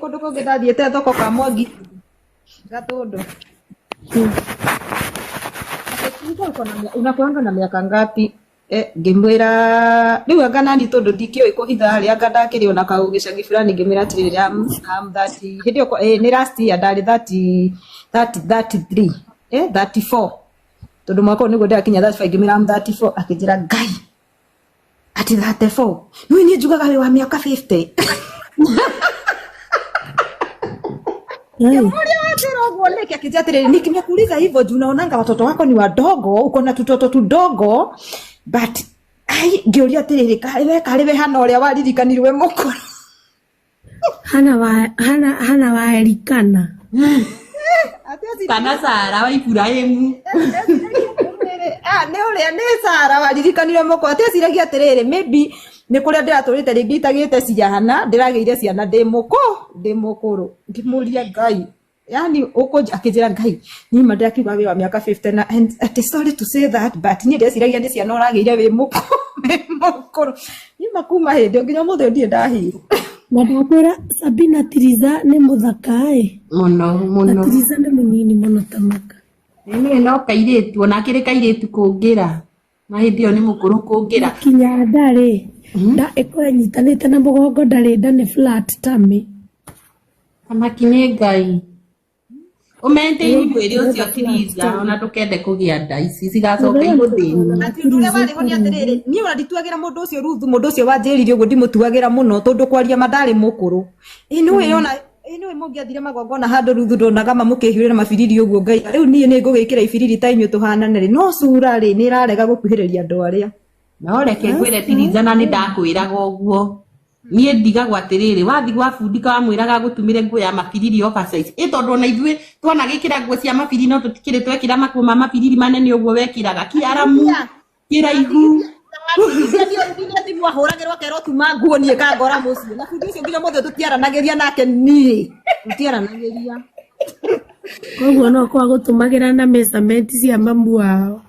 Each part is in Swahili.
kundu kungi ndathiete thoko ka Mwangi Gatundu. Unakuanga na miaka ngapi? Ngimwira riu anga nani tondu ndikio ikuhitha ari anga ndakiri ona kau gicagi fulani ngimwira atiriri am 30 hindio ni last year ndari 33 34 tondu mwako niguo ndakinya 35 ngimwira am 34 akijira ngai ati 34 nui ni njugaga wi wa miaka 50 nikimekuuliza hivyo juu naonanga watoto wako ni wadogo, uko na tutoto tudogo, but ngeuria atiriri kariwe hana uria waririkanirwe mukuru hana waerikana kana Sara wa Ibrahimu ne uria ne Sara waririkanirwe mukuru ateciragia atiriri maybe ni kuria ndiraturite ringi itagite ciana ndirageire ciana ndi mukuru ngimuria ngai yani uko akijira ngai ni mandakiuga wi wa miaka 50 na and sorry to say that but ni ndeciragia ndi ciana urageire wi mukuru ni makuma hindi nginya muthe ndie ndahiru na ndakwira Sabina Tiriza ni muthaka muno Tiriza ni munini muno tamaka ni no kairetu ona kire kairetu kungira na hindi yo ni mukuru kungira kinya ndari nda ikore nyitanite na mugongo ndari nda ni flat tummy kana kine ngai umente ibu irio cio Tiriza ona tukende kugia nda ici cigacoka iguthini atuge bari honi atiriri ni ona ndituagira mundu ucio ruthu mundu ucio wanjiririe uguo ndimutuagira muno tondu kwaria mandari mukuru inu yona inu mungiathire magongona handu ruthu ndonaga mamukihurira mabiriri uguo ngai riu nie ni ngugikira ibiriri ta inyu tuhanane ri no cura ri ni irarega gukuhiriria andu aria no reke ngwire Tiriza na ni ndakwiraga uguo nie ndigagwa atiriri wathi gwa fundika wamwiraga gutumire nguo ya mabiriri oversize tondu ona ithue twana gikira nguo cia mabiriri no tutikire twekira makuma mabiriri manene uguo wekiraga kiaramu kiraihu ndio wahuragirwa kero tuma nguo nie kangora mucio na fundi ucio nginya mothe tutiaranagiria nake nie tutiaranagiria koguo no kwa gutumagira na measurement cia mamu wao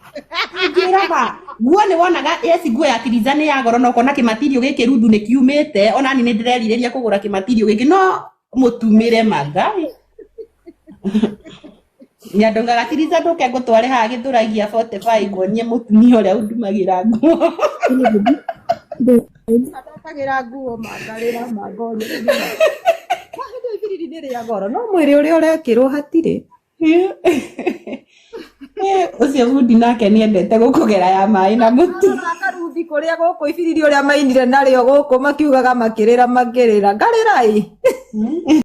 ngiraga nguo ni wonaga eci nguo ya Tiriza ni ya goro no kona kimatirio giki rundu ni kiumite ona ni ndirerireria kugura kimatirio giki no mutumire magai nyandongaga Tiriza nduke ngutware ha githuragia 45 ngonie mutumia uria undumagira nguo atagira nguo magarira magoni kwa ibiriri ndiri ya goro no mwiri uria urekirwo hatire ucio bundi nake ni endete gukugera ya mai na mutu akaruthi kuria guku ibiriri uria mainire nario guku makiugaga makirira ngarira